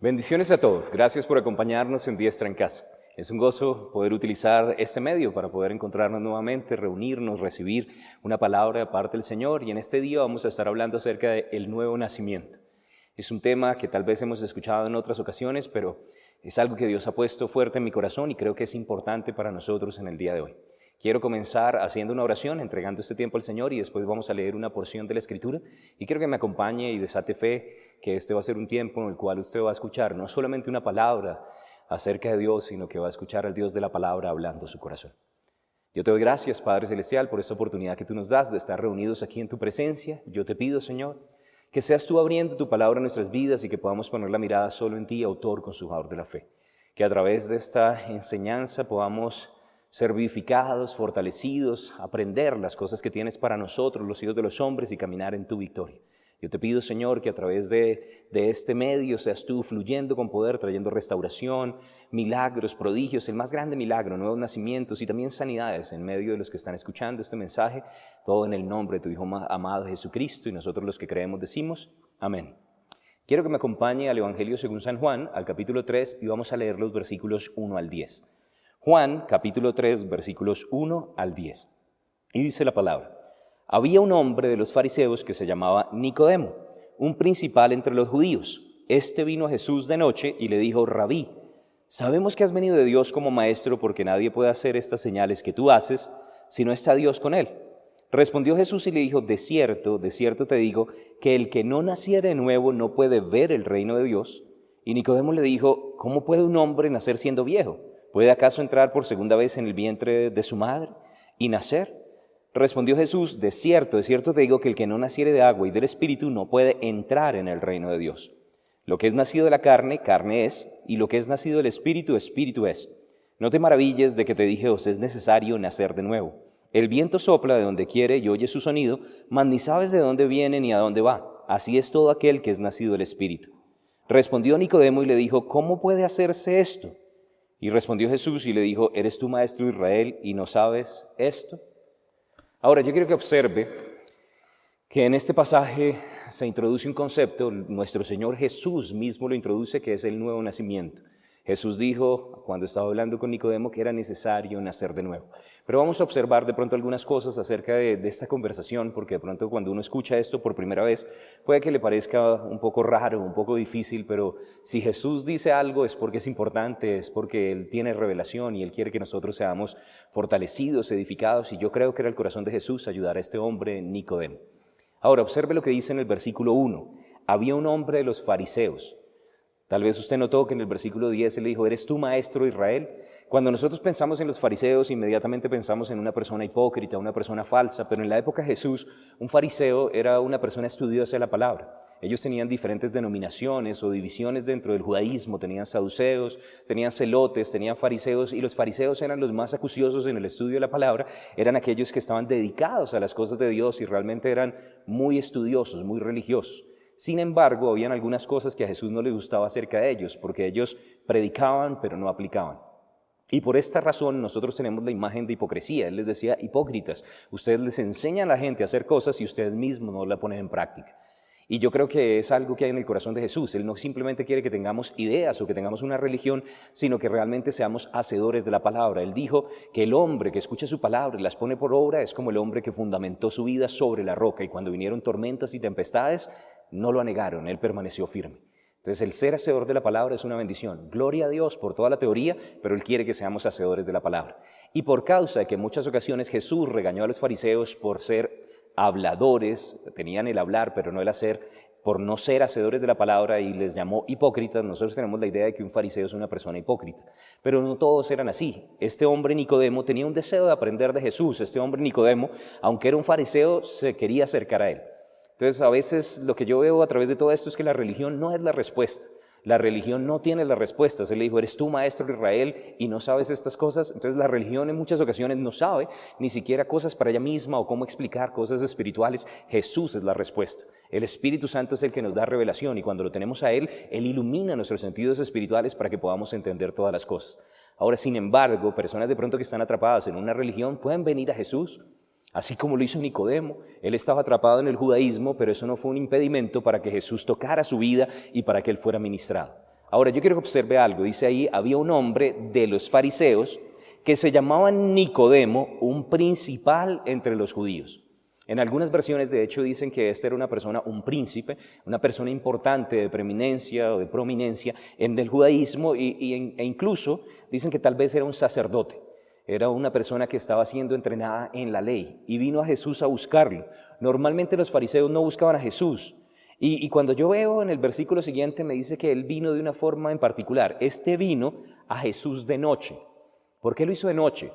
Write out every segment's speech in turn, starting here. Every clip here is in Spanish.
Bendiciones a todos. Gracias por acompañarnos en Diestra en Casa. Es un gozo poder utilizar este medio para poder encontrarnos nuevamente, reunirnos, recibir una palabra de parte del Señor. Y en este día vamos a estar hablando acerca del nuevo nacimiento. Es un tema que tal vez hemos escuchado en otras ocasiones, pero es algo que Dios ha puesto fuerte en mi corazón y creo que es importante para nosotros en el día de hoy. Quiero comenzar haciendo una oración, entregando este tiempo al Señor y después vamos a leer una porción de la Escritura y quiero que me acompañe y desate fe que este va a ser un tiempo en el cual usted va a escuchar no solamente una palabra acerca de Dios, sino que va a escuchar al Dios de la palabra hablando su corazón. Yo te doy gracias, Padre Celestial, por esta oportunidad que tú nos das de estar reunidos aquí en tu presencia. Yo te pido, Señor, que seas tú abriendo tu palabra en nuestras vidas y que podamos poner la mirada solo en ti, autor consumidor de la fe. Que a través de esta enseñanza podamos ser vivificados, fortalecidos, aprender las cosas que tienes para nosotros, los hijos de los hombres, y caminar en tu victoria. Yo te pido, Señor, que a través de este medio seas tú fluyendo con poder, trayendo restauración, milagros, prodigios, el más grande milagro, nuevos nacimientos y también sanidades en medio de los que están escuchando este mensaje, todo en el nombre de tu Hijo amado Jesucristo, y nosotros los que creemos decimos, amén. Quiero que me acompañe al Evangelio según San Juan, al capítulo 3, y vamos a leer los versículos 1 al 10. Juan, capítulo 3, versículos 1 al 10. Y dice la palabra: había un hombre de los fariseos que se llamaba Nicodemo, un principal entre los judíos. Este vino a Jesús de noche y le dijo: Rabí, sabemos que has venido de Dios como maestro, porque nadie puede hacer estas señales que tú haces si no está Dios con él. Respondió Jesús y le dijo: de cierto te digo, que el que no naciere de nuevo no puede ver el reino de Dios. Y Nicodemo le dijo: ¿cómo puede un hombre nacer siendo viejo? ¿Puede acaso entrar por segunda vez en el vientre de su madre y nacer? Respondió Jesús: de cierto te digo, que el que no naciere de agua y del Espíritu no puede entrar en el reino de Dios. Lo que es nacido de la carne, carne es, y lo que es nacido del Espíritu, Espíritu es. No te maravilles de que te dije: os es necesario nacer de nuevo. El viento sopla de donde quiere y oye su sonido, mas ni sabes de dónde viene ni a dónde va. Así es todo aquel que es nacido del Espíritu. Respondió Nicodemo y le dijo: ¿cómo puede hacerse esto? Y respondió Jesús y le dijo: ¿eres tú maestro de Israel y no sabes esto? Ahora, yo quiero que observe que en este pasaje se introduce un concepto, nuestro Señor Jesús mismo lo introduce, que es el nuevo nacimiento. Jesús dijo, cuando estaba hablando con Nicodemo, que era necesario nacer de nuevo. Pero vamos a observar de pronto algunas cosas acerca de esta conversación, porque de pronto cuando uno escucha esto por primera vez, puede que le parezca un poco raro, un poco difícil, pero si Jesús dice algo es porque es importante, es porque Él tiene revelación y Él quiere que nosotros seamos fortalecidos, edificados, y yo creo que era el corazón de Jesús ayudar a este hombre Nicodemo. Ahora, observe lo que dice en el versículo 1. Había un hombre de los fariseos. Tal vez usted notó que en el versículo 10 él le dijo: ¿eres tú maestro de Israel? Cuando nosotros pensamos en los fariseos, inmediatamente pensamos en una persona hipócrita, una persona falsa, pero en la época de Jesús, un fariseo era una persona estudiosa de la palabra. Ellos tenían diferentes denominaciones o divisiones dentro del judaísmo, tenían saduceos, tenían celotes, tenían fariseos, y los fariseos eran los más acuciosos en el estudio de la palabra, eran aquellos que estaban dedicados a las cosas de Dios y realmente eran muy estudiosos, muy religiosos. Sin embargo, habían algunas cosas que a Jesús no le gustaba acerca de ellos, porque ellos predicaban pero no aplicaban. Y por esta razón nosotros tenemos la imagen de hipocresía. Él les decía: hipócritas, ustedes les enseñan a la gente a hacer cosas y ustedes mismos no la ponen en práctica. Y yo creo que es algo que hay en el corazón de Jesús. Él no simplemente quiere que tengamos ideas o que tengamos una religión, sino que realmente seamos hacedores de la palabra. Él dijo que el hombre que escucha su palabra y las pone por obra es como el hombre que fundamentó su vida sobre la roca, y cuando vinieron tormentas y tempestades, no lo anegaron, él permaneció firme. Entonces, el ser hacedor de la palabra es una bendición. Gloria a Dios por toda la teoría, pero Él quiere que seamos hacedores de la palabra. Y por causa de que en muchas ocasiones Jesús regañó a los fariseos por ser habladores, tenían el hablar pero no el hacer, por no ser hacedores de la palabra, y les llamó hipócritas, nosotros tenemos la idea de que un fariseo es una persona hipócrita. Pero no todos eran así. Este hombre Nicodemo tenía un deseo de aprender de Jesús. Este hombre Nicodemo, aunque era un fariseo, se quería acercar a Él. Entonces, a veces lo que yo veo a través de todo esto es que la religión no es la respuesta. La religión no tiene las respuestas. Él le dijo: ¿eres tú maestro de Israel y no sabes estas cosas? Entonces, la religión en muchas ocasiones no sabe ni siquiera cosas para ella misma o cómo explicar cosas espirituales. Jesús es la respuesta. El Espíritu Santo es el que nos da revelación, y cuando lo tenemos a Él, Él ilumina nuestros sentidos espirituales para que podamos entender todas las cosas. Ahora, sin embargo, personas de pronto que están atrapadas en una religión pueden venir a Jesús. Así como lo hizo Nicodemo, él estaba atrapado en el judaísmo, pero eso no fue un impedimento para que Jesús tocara su vida y para que él fuera ministrado. Ahora, yo quiero que observe algo. Dice ahí, había un hombre de los fariseos que se llamaba Nicodemo, un principal entre los judíos. En algunas versiones, de hecho, dicen que este era una persona, un príncipe, una persona importante de preeminencia o de prominencia en el judaísmo e incluso dicen que tal vez era un sacerdote. Era una persona que estaba siendo entrenada en la ley y vino a Jesús a buscarlo. Normalmente los fariseos no buscaban a Jesús. Y cuando yo veo en el versículo siguiente me dice que él vino de una forma en particular. Este vino a Jesús de noche. ¿Por qué lo hizo de noche?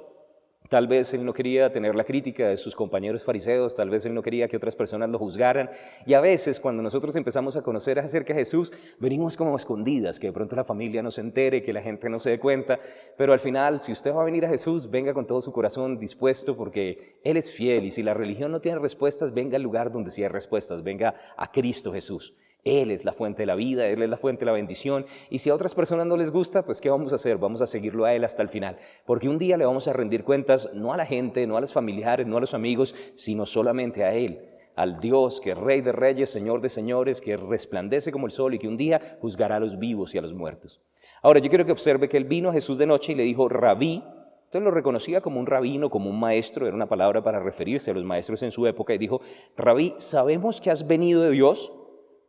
Tal vez él no quería tener la crítica de sus compañeros fariseos, tal vez él no quería que otras personas lo juzgaran. Y a veces cuando nosotros empezamos a conocer acerca de Jesús, venimos como escondidas, que de pronto la familia no se entere, que la gente no se dé cuenta. Pero al final, si usted va a venir a Jesús, venga con todo su corazón dispuesto, porque Él es fiel. Y si la religión no tiene respuestas, venga al lugar donde sí hay respuestas, venga a Cristo Jesús. Él es la fuente de la vida, Él es la fuente de la bendición. Y si a otras personas no les gusta, pues ¿qué vamos a hacer? Vamos a seguirlo a Él hasta el final. Porque un día le vamos a rendir cuentas no a la gente, no a los familiares, no a los amigos, sino solamente a Él, al Dios que es Rey de reyes, Señor de señores, que resplandece como el sol y que un día juzgará a los vivos y a los muertos. Ahora, yo quiero que observe que Él vino a Jesús de noche y le dijo, Rabí. Entonces lo reconocía como un rabino, como un maestro, era una palabra para referirse a los maestros en su época, y dijo, Rabí, sabemos que has venido de Dios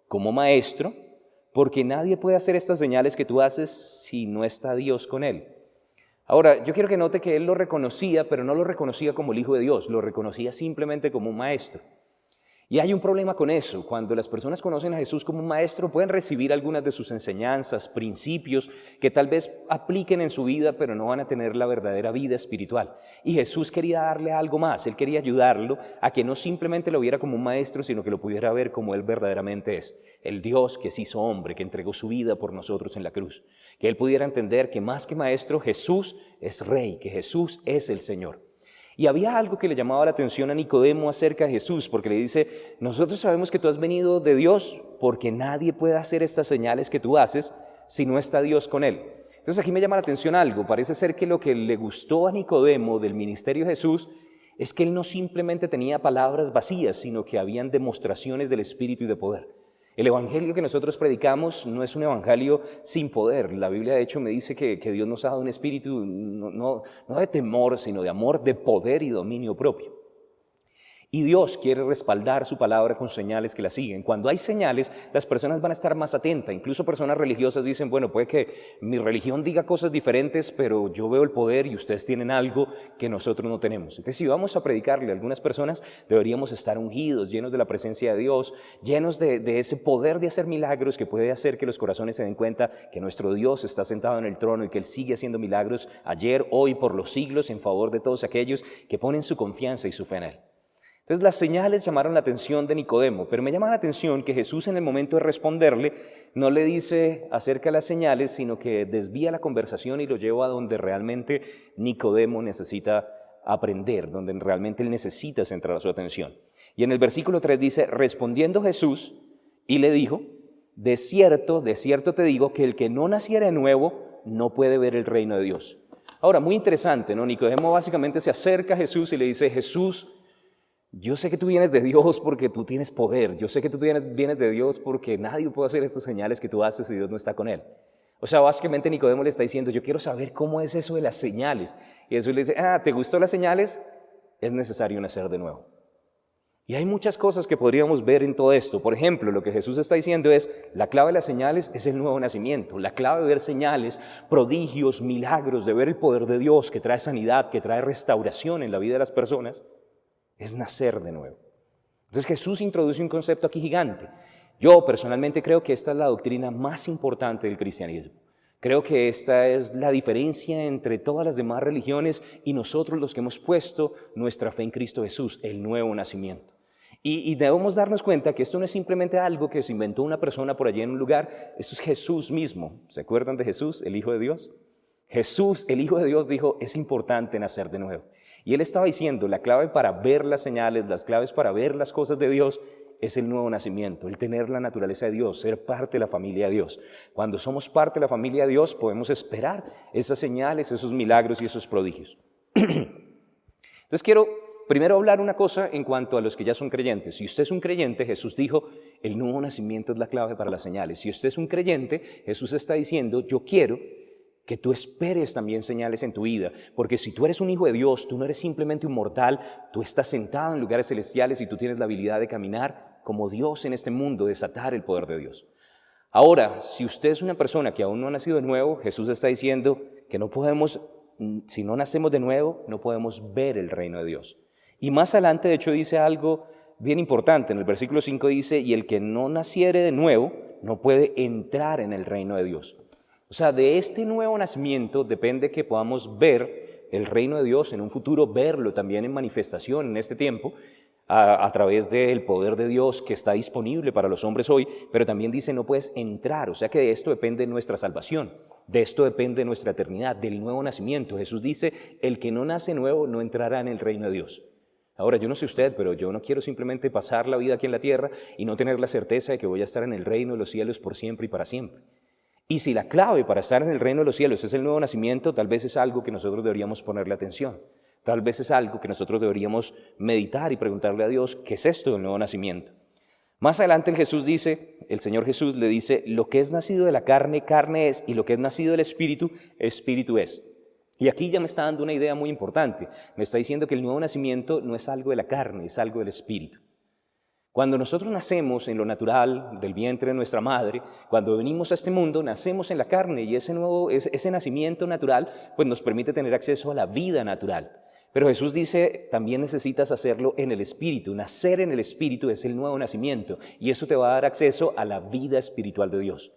como maestro, porque nadie puede hacer estas señales que tú haces si no está Dios con él. Ahora, yo quiero que note que él lo reconocía, pero no lo reconocía como el Hijo de Dios, lo reconocía simplemente como un maestro. Y hay un problema con eso. Cuando las personas conocen a Jesús como un maestro, pueden recibir algunas de sus enseñanzas, principios, que tal vez apliquen en su vida, pero no van a tener la verdadera vida espiritual. Y Jesús quería darle algo más. Él quería ayudarlo a que no simplemente lo viera como un maestro, sino que lo pudiera ver como Él verdaderamente es. El Dios que se hizo hombre, que entregó su vida por nosotros en la cruz. Que Él pudiera entender que más que maestro, Jesús es Rey, que Jesús es el Señor. Y había algo que le llamaba la atención a Nicodemo acerca de Jesús, porque le dice, nosotros sabemos que tú has venido de Dios, porque nadie puede hacer estas señales que tú haces si no está Dios con él. Entonces aquí me llama la atención algo, parece ser que lo que le gustó a Nicodemo del ministerio de Jesús es que él no simplemente tenía palabras vacías, sino que habían demostraciones del Espíritu y de poder. El evangelio que nosotros predicamos no es un evangelio sin poder. La Biblia de hecho me dice que Dios nos ha dado un espíritu no de temor, sino de amor, de poder y dominio propio. Y Dios quiere respaldar su palabra con señales que la siguen. Cuando hay señales, las personas van a estar más atentas. Incluso personas religiosas dicen, bueno, puede que mi religión diga cosas diferentes, pero yo veo el poder y ustedes tienen algo que nosotros no tenemos. Entonces, si vamos a predicarle a algunas personas, deberíamos estar ungidos, llenos de la presencia de Dios, llenos de ese poder de hacer milagros que puede hacer que los corazones se den cuenta que nuestro Dios está sentado en el trono y que Él sigue haciendo milagros ayer, hoy, por los siglos, en favor de todos aquellos que ponen su confianza y su fe en Él. Entonces las señales llamaron la atención de Nicodemo, pero me llama la atención que Jesús en el momento de responderle no le dice acerca de las señales, sino que desvía la conversación y lo lleva a donde realmente Nicodemo necesita aprender, donde realmente él necesita centrar su atención. Y en el versículo 3 dice, respondiendo Jesús y le dijo, de cierto te digo que el que no naciera de nuevo no puede ver el reino de Dios. Ahora, muy interesante, ¿no? Nicodemo básicamente se acerca a Jesús y le dice, Jesús, yo sé que tú vienes de Dios porque tú tienes poder. Yo sé que tú vienes de Dios porque nadie puede hacer estas señales que tú haces si Dios no está con él. O sea, básicamente Nicodemo le está diciendo, yo quiero saber cómo es eso de las señales. Y Jesús le dice, ¿te gustó las señales? Es necesario nacer de nuevo. Y hay muchas cosas que podríamos ver en todo esto. Por ejemplo, lo que Jesús está diciendo es, la clave de las señales es el nuevo nacimiento. La clave de ver señales, prodigios, milagros, de ver el poder de Dios que trae sanidad, que trae restauración en la vida de las personas, es nacer de nuevo. Entonces Jesús introduce un concepto aquí gigante. Yo personalmente creo que esta es la doctrina más importante del cristianismo. Creo que esta es la diferencia entre todas las demás religiones y nosotros los que hemos puesto nuestra fe en Cristo Jesús, el nuevo nacimiento. Y debemos darnos cuenta que esto no es simplemente algo que se inventó una persona por allí en un lugar, esto es Jesús mismo. ¿Se acuerdan de Jesús, el Hijo de Dios? Jesús, el Hijo de Dios, dijo, es importante nacer de nuevo. Y él estaba diciendo, la clave para ver las señales, las claves para ver las cosas de Dios es el nuevo nacimiento, el tener la naturaleza de Dios, ser parte de la familia de Dios. Cuando somos parte de la familia de Dios, podemos esperar esas señales, esos milagros y esos prodigios. Entonces quiero primero hablar una cosa en cuanto a los que ya son creyentes. Si usted es un creyente, Jesús dijo, el nuevo nacimiento es la clave para las señales. Si usted es un creyente, Jesús está diciendo, yo quiero que tú esperes también señales en tu vida, porque si tú eres un hijo de Dios, tú no eres simplemente un mortal, tú estás sentado en lugares celestiales y tú tienes la habilidad de caminar como Dios en este mundo, desatar el poder de Dios. Ahora, si usted es una persona que aún no ha nacido de nuevo, Jesús está diciendo que no podemos, si no nacemos de nuevo, no podemos ver el reino de Dios. Y más adelante, de hecho, dice algo bien importante. En el versículo 5 dice, y el que no naciere de nuevo, no puede entrar en el reino de Dios. O sea, de este nuevo nacimiento depende que podamos ver el reino de Dios en un futuro, verlo también en manifestación en este tiempo, a través del poder de Dios que está disponible para los hombres hoy, pero también dice no puedes entrar, o sea que de esto depende nuestra salvación, de esto depende nuestra eternidad, del nuevo nacimiento. Jesús dice, el que no nace nuevo no entrará en el reino de Dios. Ahora, yo no sé usted, pero yo no quiero simplemente pasar la vida aquí en la tierra y no tener la certeza de que voy a estar en el reino de los cielos por siempre y para siempre. Y si la clave para estar en el reino de los cielos es el nuevo nacimiento, tal vez es algo que nosotros deberíamos ponerle atención. Tal vez es algo que nosotros deberíamos meditar y preguntarle a Dios, ¿qué es esto del nuevo nacimiento? Más adelante el Señor Jesús le dice, lo que es nacido de la carne, carne es, y lo que es nacido del Espíritu, Espíritu es. Y aquí ya me está dando una idea muy importante. Me está diciendo que el nuevo nacimiento no es algo de la carne, es algo del Espíritu. Cuando nosotros nacemos en lo natural, del vientre de nuestra madre, cuando venimos a este mundo, nacemos en la carne y ese nacimiento natural pues nos permite tener acceso a la vida natural. Pero Jesús dice, también necesitas hacerlo en el Espíritu. Nacer en el Espíritu es el nuevo nacimiento y eso te va a dar acceso a la vida espiritual de Dios.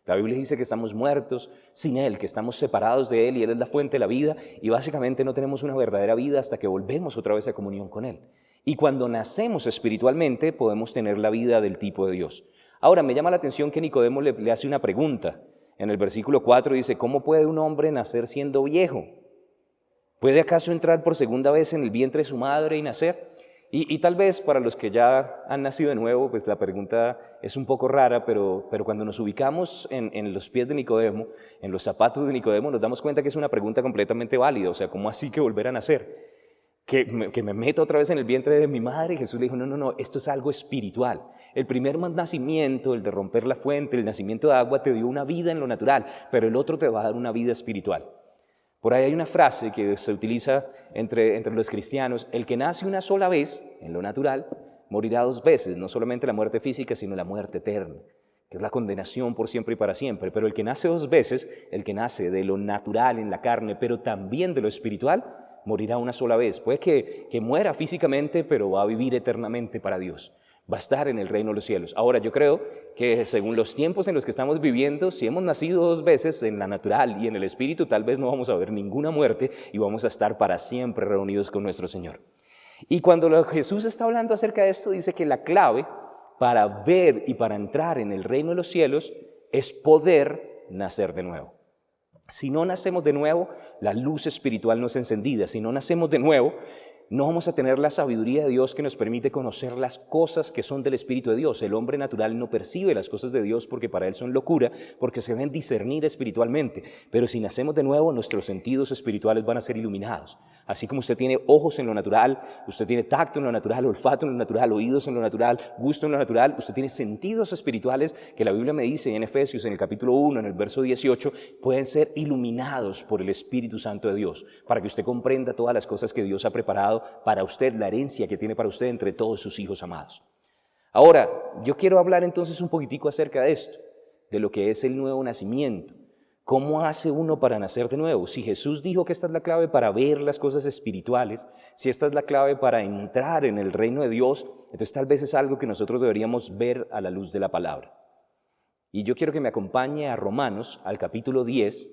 La Biblia dice que estamos muertos sin Él, que estamos separados de Él y Él es la fuente de la vida y básicamente no tenemos una verdadera vida hasta que volvemos otra vez a comunión con Él. Y cuando nacemos espiritualmente podemos tener la vida del tipo de Dios. Ahora, me llama la atención que Nicodemo le hace una pregunta. En el versículo 4 dice, ¿cómo puede un hombre nacer siendo viejo? ¿Puede acaso entrar por segunda vez en el vientre de su madre y nacer? Y tal vez para los que ya han nacido de nuevo, pues la pregunta es un poco rara, pero cuando nos ubicamos en los pies de Nicodemo, en los zapatos de Nicodemo, nos damos cuenta que es una pregunta completamente válida. O sea, ¿cómo así que volver a nacer? Que me meto otra vez en el vientre de mi madre. Y Jesús le dijo, no, esto es algo espiritual. El primer nacimiento, el de romper la fuente, el nacimiento de agua, te dio una vida en lo natural, pero el otro te va a dar una vida espiritual. Por ahí hay una frase que se utiliza entre los cristianos, el que nace una sola vez, en lo natural, morirá 2 veces, no solamente la muerte física, sino la muerte eterna, que es la condenación por siempre y para siempre. Pero el que nace 2 veces, el que nace de lo natural en la carne, pero también de lo espiritual, morirá una sola vez. Puede que muera físicamente, pero va a vivir eternamente para Dios. Va a estar en el reino de los cielos. Ahora, yo creo que según los tiempos en los que estamos viviendo, si hemos nacido 2 veces en la natural y en el espíritu, tal vez no vamos a ver ninguna muerte y vamos a estar para siempre reunidos con nuestro Señor. Y cuando Jesús está hablando acerca de esto, dice que la clave para ver y para entrar en el reino de los cielos es poder nacer de nuevo. Si no nacemos de nuevo, la luz espiritual no es encendida. Si no nacemos de nuevo, no vamos a tener la sabiduría de Dios que nos permite conocer las cosas que son del Espíritu de Dios. El hombre natural no percibe las cosas de Dios porque para él son locura, porque se deben discernir espiritualmente. Pero si nacemos de nuevo, nuestros sentidos espirituales van a ser iluminados. Así como usted tiene ojos en lo natural, usted tiene tacto en lo natural, olfato en lo natural, oídos en lo natural, gusto en lo natural, usted tiene sentidos espirituales que la Biblia me dice en Efesios, en el capítulo 1, en el verso 18, pueden ser iluminados por el Espíritu Santo de Dios, para que usted comprenda todas las cosas que Dios ha preparado para usted, la herencia que tiene para usted entre todos sus hijos amados. Ahora, yo quiero hablar entonces un poquitico acerca de esto, de lo que es el nuevo nacimiento. ¿Cómo hace uno para nacer de nuevo? Si Jesús dijo que esta es la clave para ver las cosas espirituales, si esta es la clave para entrar en el reino de Dios, entonces tal vez es algo que nosotros deberíamos ver a la luz de la palabra. Y yo quiero que me acompañe a Romanos, al capítulo 10,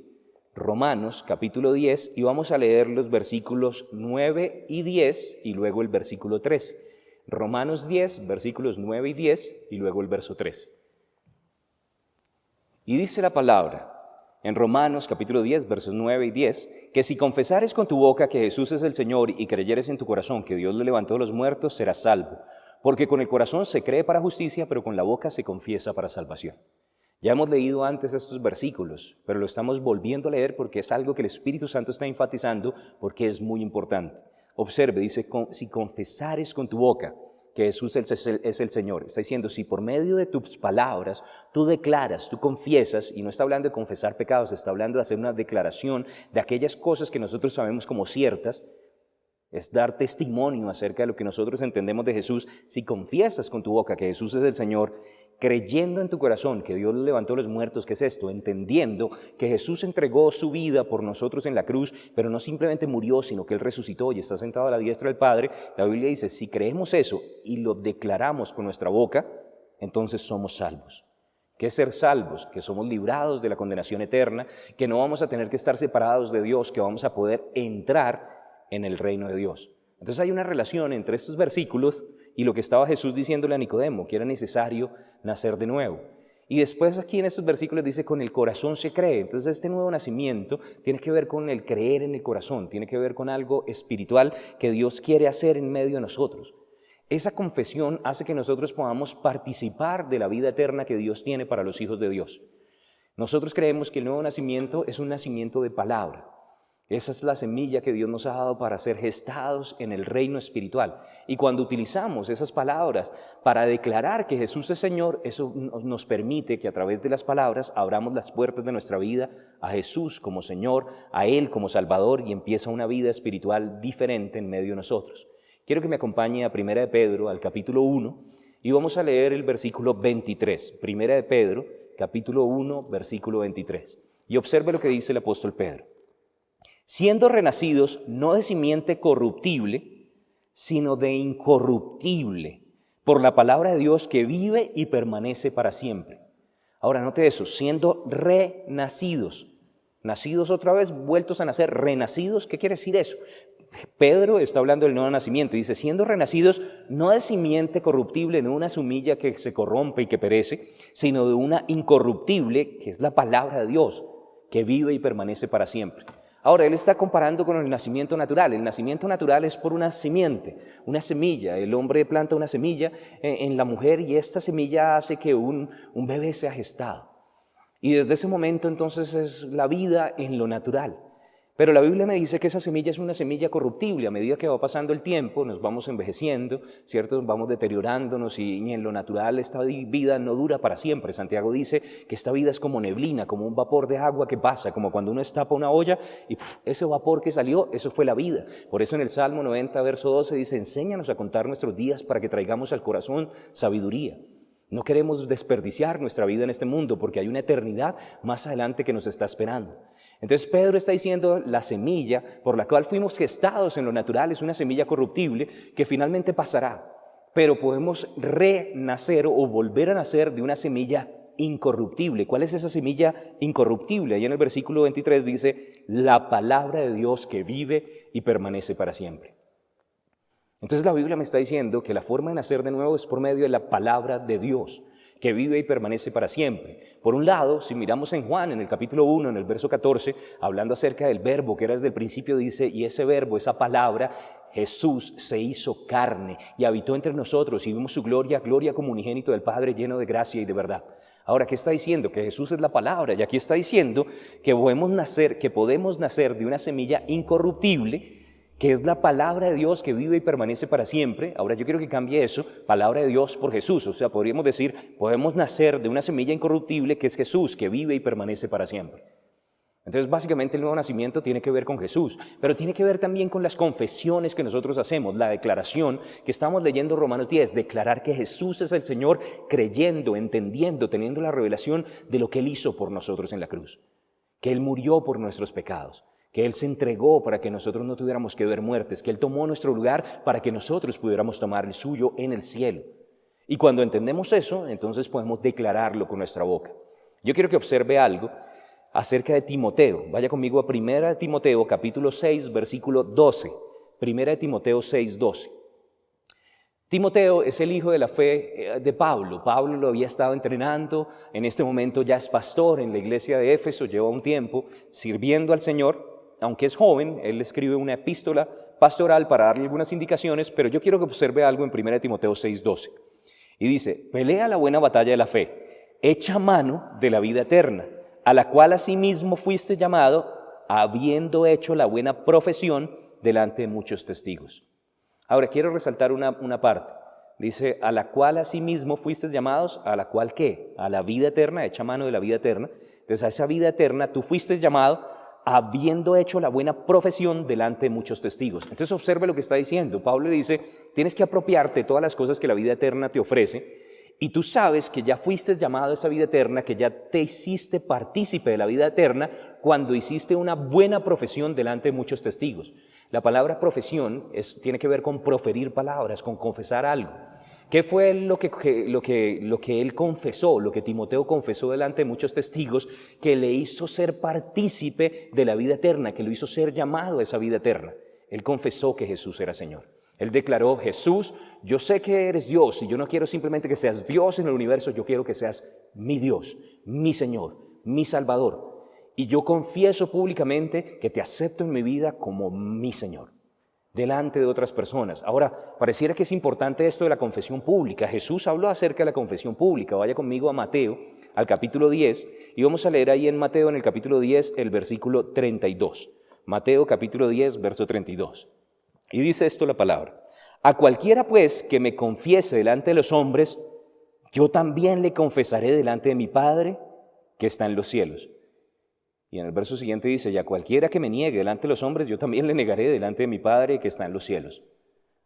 Romanos capítulo 10, y vamos a leer los versículos 9 y 10 y luego el versículo 13. Romanos 10, versículos 9 y 10 y luego el verso 13. Y dice la palabra en Romanos capítulo 10, versos 9 y 10, que si confesares con tu boca que Jesús es el Señor y creyeres en tu corazón que Dios le levantó de los muertos, serás salvo. Porque con el corazón se cree para justicia, pero con la boca se confiesa para salvación. Ya hemos leído antes estos versículos, pero lo estamos volviendo a leer porque es algo que el Espíritu Santo está enfatizando porque es muy importante. Observe, dice, si confesares con tu boca que Jesús es el Señor. Está diciendo, si por medio de tus palabras tú declaras, tú confiesas, y no está hablando de confesar pecados, está hablando de hacer una declaración de aquellas cosas que nosotros sabemos como ciertas, es dar testimonio acerca de lo que nosotros entendemos de Jesús. Si confiesas con tu boca que Jesús es el Señor, creyendo en tu corazón que Dios levantó a los muertos, ¿qué es esto? Entendiendo que Jesús entregó su vida por nosotros en la cruz, pero no simplemente murió, sino que Él resucitó y está sentado a la diestra del Padre. La Biblia dice, si creemos eso y lo declaramos con nuestra boca, entonces somos salvos. ¿Qué es ser salvos? Que somos librados de la condenación eterna, que no vamos a tener que estar separados de Dios, que vamos a poder entrar en el reino de Dios. Entonces hay una relación entre estos versículos y lo que estaba Jesús diciéndole a Nicodemo, que era necesario nacer de nuevo. Y después aquí en estos versículos dice, con el corazón se cree. Entonces este nuevo nacimiento tiene que ver con el creer en el corazón, tiene que ver con algo espiritual que Dios quiere hacer en medio de nosotros. Esa confesión hace que nosotros podamos participar de la vida eterna que Dios tiene para los hijos de Dios. Nosotros creemos que el nuevo nacimiento es un nacimiento de palabra. Esa es la semilla que Dios nos ha dado para ser gestados en el reino espiritual. Y cuando utilizamos esas palabras para declarar que Jesús es Señor, eso nos permite que a través de las palabras abramos las puertas de nuestra vida a Jesús como Señor, a Él como Salvador, y empieza una vida espiritual diferente en medio de nosotros. Quiero que me acompañe a 1 de Pedro, al capítulo 1, y vamos a leer el versículo 23. 1 de Pedro, capítulo 1, versículo 23. Y observe lo que dice el apóstol Pedro. Siendo renacidos no de simiente corruptible, sino de incorruptible, por la palabra de Dios que vive y permanece para siempre. Ahora note eso, siendo renacidos, nacidos otra vez, vueltos a nacer, renacidos, ¿qué quiere decir eso? Pedro está hablando del nuevo nacimiento, dice, siendo renacidos no de simiente corruptible, no de una semilla que se corrompe y que perece, sino de una incorruptible, que es la palabra de Dios, que vive y permanece para siempre. Ahora, él está comparando con el nacimiento natural. El nacimiento natural es por una simiente, una semilla. El hombre planta una semilla en la mujer y esta semilla hace que un bebé sea gestado. Y desde ese momento entonces es la vida en lo natural. Pero la Biblia me dice que esa semilla es una semilla corruptible. A medida que va pasando el tiempo, nos vamos envejeciendo, ¿cierto? Vamos deteriorándonos y en lo natural esta vida no dura para siempre. Santiago dice que esta vida es como neblina, como un vapor de agua que pasa, como cuando uno destapa una olla y ese vapor que salió, eso fue la vida. Por eso en el Salmo 90, verso 12 dice, enséñanos a contar nuestros días para que traigamos al corazón sabiduría. No queremos desperdiciar nuestra vida en este mundo porque hay una eternidad más adelante que nos está esperando. Entonces Pedro está diciendo la semilla por la cual fuimos gestados en lo natural es una semilla corruptible que finalmente pasará, pero podemos renacer o volver a nacer de una semilla incorruptible. ¿Cuál es esa semilla incorruptible? Ahí en el versículo 23 dice, la palabra de Dios que vive y permanece para siempre. Entonces la Biblia me está diciendo que la forma de nacer de nuevo es por medio de la palabra de Dios, que vive y permanece para siempre. Por un lado, si miramos en Juan, en el capítulo 1, en el verso 14, hablando acerca del verbo que era desde el principio, dice, y ese verbo, esa palabra, Jesús se hizo carne y habitó entre nosotros y vimos su gloria, gloria como unigénito del Padre, lleno de gracia y de verdad. Ahora, ¿qué está diciendo? Que Jesús es la palabra, y aquí está diciendo que podemos nacer de una semilla incorruptible, que es la palabra de Dios que vive y permanece para siempre. Ahora yo quiero que cambie eso, palabra de Dios por Jesús. O sea, podríamos decir, podemos nacer de una semilla incorruptible que es Jesús, que vive y permanece para siempre. Entonces, básicamente el nuevo nacimiento tiene que ver con Jesús, pero tiene que ver también con las confesiones que nosotros hacemos, la declaración que estamos leyendo en Romanos 10, declarar que Jesús es el Señor, creyendo, entendiendo, teniendo la revelación de lo que Él hizo por nosotros en la cruz, que Él murió por nuestros pecados, que Él se entregó para que nosotros no tuviéramos que ver muertes, que Él tomó nuestro lugar para que nosotros pudiéramos tomar el suyo en el cielo. Y cuando entendemos eso, entonces podemos declararlo con nuestra boca. Yo quiero que observe algo acerca de Timoteo. Vaya conmigo a 1 Timoteo, capítulo 6, versículo 12. 1 Timoteo 6, 12. Timoteo es el hijo de la fe de Pablo. Pablo lo había estado entrenando, en este momento ya es pastor en la iglesia de Éfeso, lleva un tiempo sirviendo al Señor. Aunque es joven, él escribe una epístola pastoral para darle algunas indicaciones, pero yo quiero que observe algo en 1 Timoteo 6:12. Y dice, pelea la buena batalla de la fe, echa mano de la vida eterna, a la cual asimismo fuiste llamado, habiendo hecho la buena profesión delante de muchos testigos. Ahora, quiero resaltar una parte. Dice, a la cual asimismo fuisteis llamados, ¿a la cual qué? A la vida eterna, echa mano de la vida eterna. Entonces, a esa vida eterna tú fuisteis llamado habiendo hecho la buena profesión delante de muchos testigos. Entonces, observe lo que está diciendo. Pablo le dice, tienes que apropiarte de todas las cosas que la vida eterna te ofrece, y tú sabes que ya fuiste llamado a esa vida eterna, que ya te hiciste partícipe de la vida eterna cuando hiciste una buena profesión delante de muchos testigos. La palabra profesión tiene que ver con proferir palabras, con confesar algo. ¿Qué fue lo que él confesó, lo que Timoteo confesó delante de muchos testigos, que le hizo ser partícipe de la vida eterna, que lo hizo ser llamado a esa vida eterna? Él confesó que Jesús era Señor. Él declaró, Jesús, yo sé que eres Dios y yo no quiero simplemente que seas Dios en el universo, yo quiero que seas mi Dios, mi Señor, mi Salvador. Y yo confieso públicamente que te acepto en mi vida como mi Señor, delante de otras personas. Ahora, pareciera que es importante esto de la confesión pública. Jesús habló acerca de la confesión pública. Vaya conmigo a Mateo, al capítulo 10, y vamos a leer ahí en Mateo, en el capítulo 10, el versículo 32. Mateo, capítulo 10, verso 32. Y dice esto la palabra: a cualquiera pues que me confiese delante de los hombres, yo también le confesaré delante de mi Padre que está en los cielos. Y en el verso siguiente dice, y a cualquiera que me niegue delante de los hombres, yo también le negaré delante de mi Padre que está en los cielos.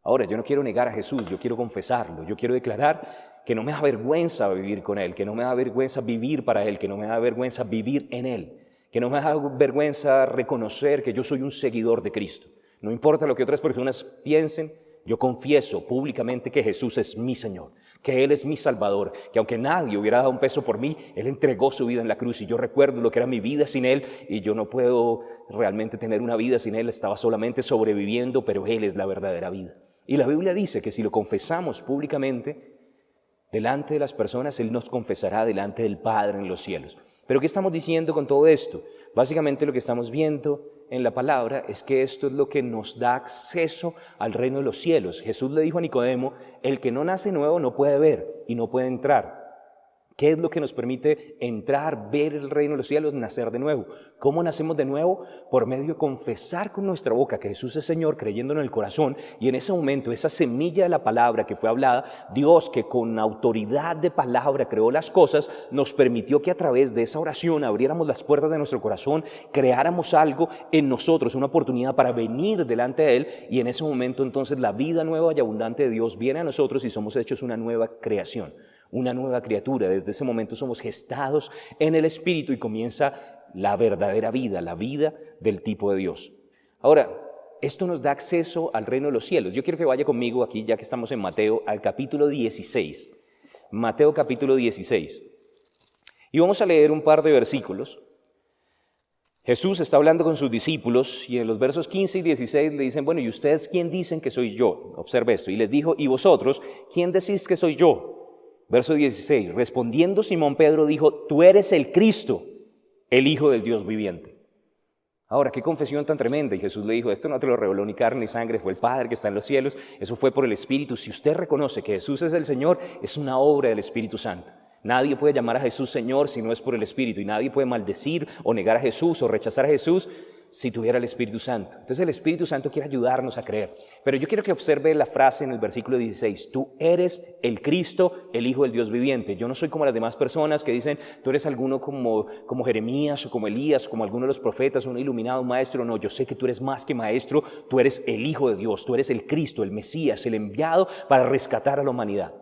Ahora, yo no quiero negar a Jesús, yo quiero confesarlo, yo quiero declarar que no me da vergüenza vivir con Él, que no me da vergüenza vivir para Él, que no me da vergüenza vivir en Él, que no me da vergüenza reconocer que yo soy un seguidor de Cristo. No importa lo que otras personas piensen, yo confieso públicamente que Jesús es mi Señor, que Él es mi Salvador, que aunque nadie hubiera dado un peso por mí, Él entregó su vida en la cruz y yo recuerdo lo que era mi vida sin Él y yo no puedo realmente tener una vida sin Él, estaba solamente sobreviviendo, pero Él es la verdadera vida. Y la Biblia dice que si lo confesamos públicamente delante de las personas, Él nos confesará delante del Padre en los cielos. ¿Pero qué estamos diciendo con todo esto? Básicamente lo que estamos viendo en la palabra es que esto es lo que nos da acceso al reino de los cielos. Jesús le dijo a Nicodemo, el que no nace nuevo no puede ver y no puede entrar. ¿Qué es lo que nos permite entrar, ver el reino de los cielos, nacer de nuevo? ¿Cómo nacemos de nuevo? Por medio de confesar con nuestra boca que Jesús es Señor, creyendo en el corazón, y en ese momento, esa semilla de la palabra que fue hablada, Dios, que con autoridad de palabra creó las cosas, nos permitió que a través de esa oración abriéramos las puertas de nuestro corazón, creáramos algo en nosotros, una oportunidad para venir delante de Él, y en ese momento entonces la vida nueva y abundante de Dios viene a nosotros y somos hechos una nueva creación, una nueva criatura. Desde ese momento somos gestados en el Espíritu y comienza la verdadera vida, la vida del tipo de Dios. Ahora, esto nos da acceso al reino de los cielos. Yo quiero que vaya conmigo aquí, ya que estamos en Mateo, al capítulo 16. Mateo capítulo 16. Y vamos a leer un par de versículos. Jesús está hablando con sus discípulos y en los versos 15 y 16 le dicen, bueno, ¿y ustedes quién dicen que soy yo? Observe esto. Y les dijo, ¿y vosotros quién decís que soy yo? Verso 16, respondiendo Simón Pedro dijo, tú eres el Cristo, el Hijo del Dios viviente. Ahora, qué confesión tan tremenda. Y Jesús le dijo, esto no te lo reveló ni carne ni sangre, fue el Padre que está en los cielos, eso fue por el Espíritu. Si usted reconoce que Jesús es el Señor, es una obra del Espíritu Santo. Nadie puede llamar a Jesús Señor si no es por el Espíritu, y nadie puede maldecir o negar a Jesús o rechazar a Jesús si tuviera el Espíritu Santo. Entonces el Espíritu Santo quiere ayudarnos a creer. Pero yo quiero que observe la frase en el versículo 16. Tú eres el Cristo, el Hijo del Dios viviente. Yo no soy como las demás personas que dicen, tú eres alguno como Jeremías o como Elías, como alguno de los profetas, un iluminado, un maestro. No, yo sé que tú eres más que maestro. Tú eres el Hijo de Dios. Tú eres el Cristo, el Mesías, el enviado para rescatar a la humanidad.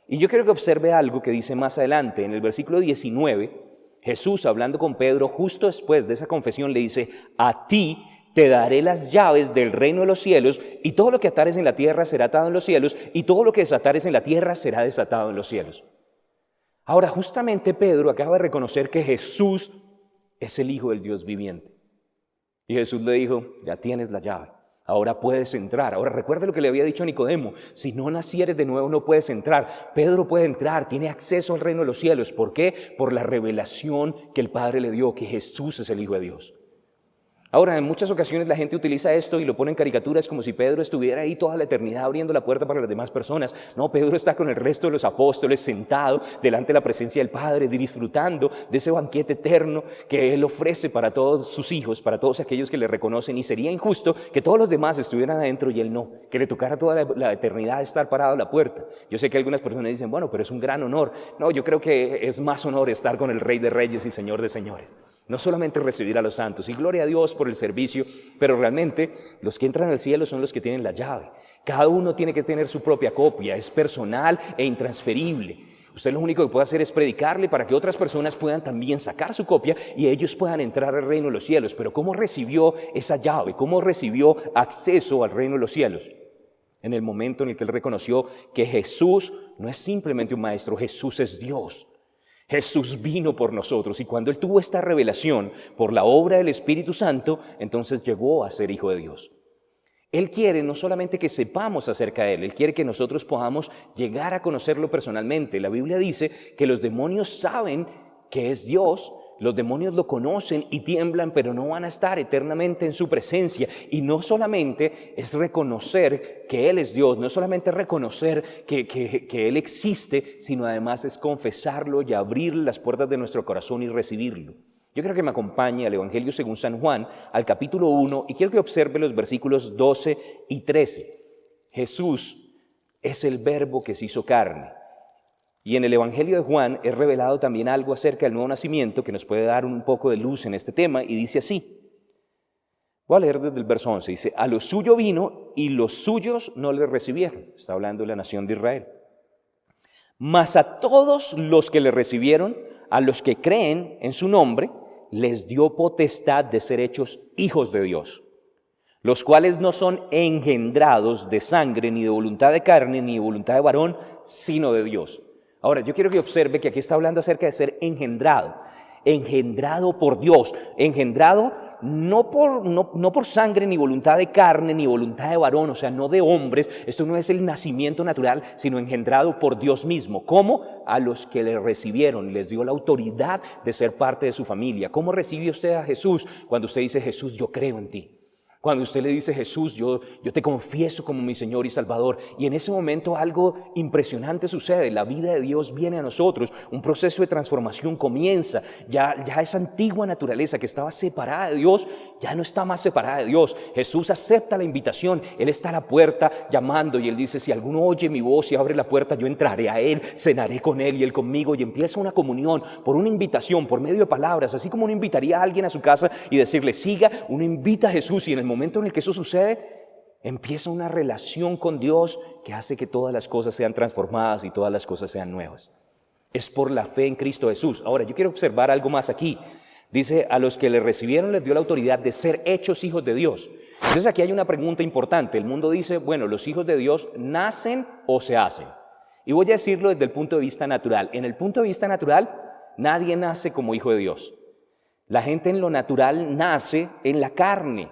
Y yo quiero que observe algo que dice más adelante. En el versículo 19, Jesús, hablando con Pedro, justo después de esa confesión, le dice, a ti te daré las llaves del reino de los cielos, y todo lo que atares en la tierra será atado en los cielos, y todo lo que desatares en la tierra será desatado en los cielos. Ahora, justamente Pedro acaba de reconocer que Jesús es el Hijo del Dios viviente. Y Jesús le dijo, ya tienes la llave. Ahora puedes entrar. Ahora recuerda lo que le había dicho a Nicodemo. Si no nacieres de nuevo no puedes entrar. Pedro puede entrar, tiene acceso al reino de los cielos. ¿Por qué? Por la revelación que el Padre le dio, que Jesús es el Hijo de Dios. Ahora, en muchas ocasiones la gente utiliza esto y lo pone en caricaturas como si Pedro estuviera ahí toda la eternidad abriendo la puerta para las demás personas. No, Pedro está con el resto de los apóstoles sentado delante de la presencia del Padre, disfrutando de ese banquete eterno que Él ofrece para todos sus hijos, para todos aquellos que le reconocen. Y sería injusto que todos los demás estuvieran adentro y Él no, que le tocara toda la eternidad estar parado a la puerta. Yo sé que algunas personas dicen, bueno, pero es un gran honor. No, yo creo que es más honor estar con el Rey de Reyes y Señor de Señores. No solamente recibir a los santos, y gloria a Dios por el servicio, pero realmente los que entran al cielo son los que tienen la llave. Cada uno tiene que tener su propia copia, es personal e intransferible. Usted lo único que puede hacer es predicarle para que otras personas puedan también sacar su copia y ellos puedan entrar al reino de los cielos. Pero ¿cómo recibió esa llave? ¿Cómo recibió acceso al reino de los cielos? En el momento en el que él reconoció que Jesús no es simplemente un maestro, Jesús es Dios. Jesús vino por nosotros y cuando Él tuvo esta revelación por la obra del Espíritu Santo, entonces llegó a ser hijo de Dios. Él quiere no solamente que sepamos acerca de Él quiere que nosotros podamos llegar a conocerlo personalmente. La Biblia dice que los demonios saben que es Dios, los demonios lo conocen y tiemblan, pero no van a estar eternamente en su presencia. Y no solamente es reconocer que Él es Dios, no solamente reconocer que Él existe, sino además es confesarlo y abrir las puertas de nuestro corazón y recibirlo. Yo quiero que me acompañe al Evangelio según San Juan, al capítulo 1, y quiero que observe los versículos 12 y 13. Jesús es el Verbo que se hizo carne. Y en el Evangelio de Juan es revelado también algo acerca del nuevo nacimiento que nos puede dar un poco de luz en este tema, y dice así. Voy a leer desde el verso 11, dice, a lo suyo vino y los suyos no le recibieron. Está hablando de la nación de Israel. Mas a todos los que le recibieron, a los que creen en su nombre, les dio potestad de ser hechos hijos de Dios, los cuales no son engendrados de sangre, ni de voluntad de carne, ni de voluntad de varón, sino de Dios. Ahora, yo quiero que observe que aquí está hablando acerca de ser engendrado por Dios, engendrado no por sangre, ni voluntad de carne, ni voluntad de varón, o sea, no de hombres. Esto no es el nacimiento natural, sino engendrado por Dios mismo. ¿Cómo? A los que le recibieron, les dio la autoridad de ser parte de su familia. ¿Cómo recibe usted a Jesús? Cuando usted dice, Jesús, yo creo en ti. Cuando usted le dice, Jesús, yo te confieso como mi Señor y Salvador. Y en ese momento algo impresionante sucede. La vida de Dios viene a nosotros. Un proceso de transformación comienza. Ya esa antigua naturaleza que estaba separada de Dios, ya no está más separada de Dios. Jesús acepta la invitación. Él está a la puerta llamando y Él dice, si alguno oye mi voz y abre la puerta, yo entraré a Él, cenaré con Él y Él conmigo. Y empieza una comunión por una invitación, por medio de palabras. Así como uno invitaría a alguien a su casa y decirle, siga, uno invita a Jesús y en el momento en el que eso sucede, empieza una relación con Dios que hace que todas las cosas sean transformadas y todas las cosas sean nuevas. Es por la fe en Cristo Jesús. Ahora, yo quiero observar algo más aquí. Dice, a los que le recibieron les dio la autoridad de ser hechos hijos de Dios. Entonces aquí hay una pregunta importante. El mundo dice, bueno, los hijos de Dios nacen o se hacen. Y voy a decirlo desde el punto de vista natural. En el punto de vista natural, nadie nace como hijo de Dios. La gente en lo natural nace en la carne.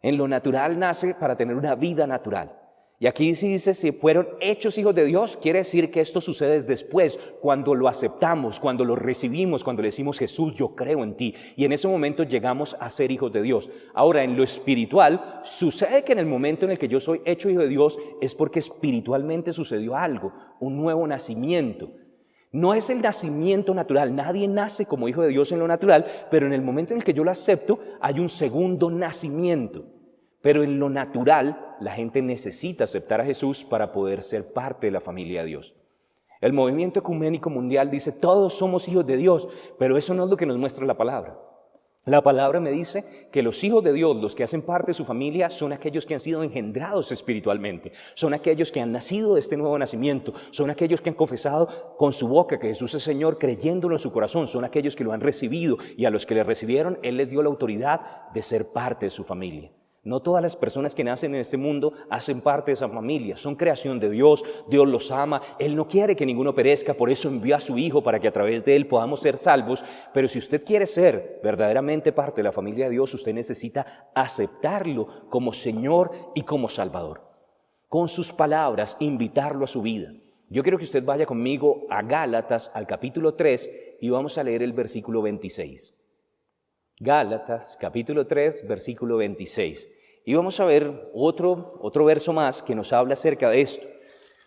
En lo natural nace para tener una vida natural. Y aquí sí dice, si fueron hechos hijos de Dios, quiere decir que esto sucede después, cuando lo aceptamos, cuando lo recibimos, cuando le decimos, Jesús, yo creo en ti. Y en ese momento llegamos a ser hijos de Dios. Ahora, en lo espiritual, sucede que en el momento en el que yo soy hecho hijo de Dios, es porque espiritualmente sucedió algo, un nuevo nacimiento. No es el nacimiento natural, nadie nace como hijo de Dios en lo natural, pero en el momento en el que yo lo acepto, hay un segundo nacimiento. Pero en lo natural, la gente necesita aceptar a Jesús para poder ser parte de la familia de Dios. El movimiento ecuménico mundial dice, todos somos hijos de Dios, pero eso no es lo que nos muestra la palabra. La palabra me dice que los hijos de Dios, los que hacen parte de su familia, son aquellos que han sido engendrados espiritualmente, son aquellos que han nacido de este nuevo nacimiento, son aquellos que han confesado con su boca que Jesús es Señor, creyéndolo en su corazón, son aquellos que lo han recibido y a los que le recibieron, Él les dio la autoridad de ser parte de su familia. No todas las personas que nacen en este mundo hacen parte de esa familia, son creación de Dios, Dios los ama, Él no quiere que ninguno perezca, por eso envió a su Hijo para que a través de Él podamos ser salvos, pero si usted quiere ser verdaderamente parte de la familia de Dios, usted necesita aceptarlo como Señor y como Salvador. Con sus palabras, invitarlo a su vida. Yo quiero que usted vaya conmigo a Gálatas, al capítulo 3, y vamos a leer el versículo 26. Gálatas, capítulo 3, versículo 26. Y vamos a ver otro verso más que nos habla acerca de esto.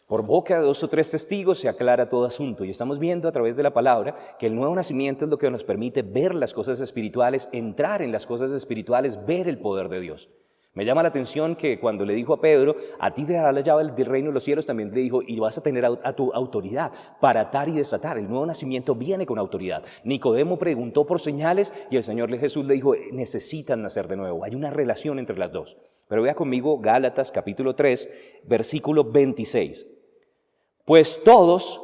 Por boca de 2 o 3 testigos se aclara todo asunto. Y estamos viendo a través de la palabra que el nuevo nacimiento es lo que nos permite ver las cosas espirituales, entrar en las cosas espirituales, ver el poder de Dios. Me llama la atención que cuando le dijo a Pedro, a ti te dará la llave del reino de los cielos, también le dijo, y vas a tener a tu autoridad para atar y desatar. El nuevo nacimiento viene con autoridad. Nicodemo preguntó por señales y el Señor Jesús le dijo, necesitan nacer de nuevo. Hay una relación entre las dos. Pero vea conmigo Gálatas capítulo 3, versículo 26. Pues todos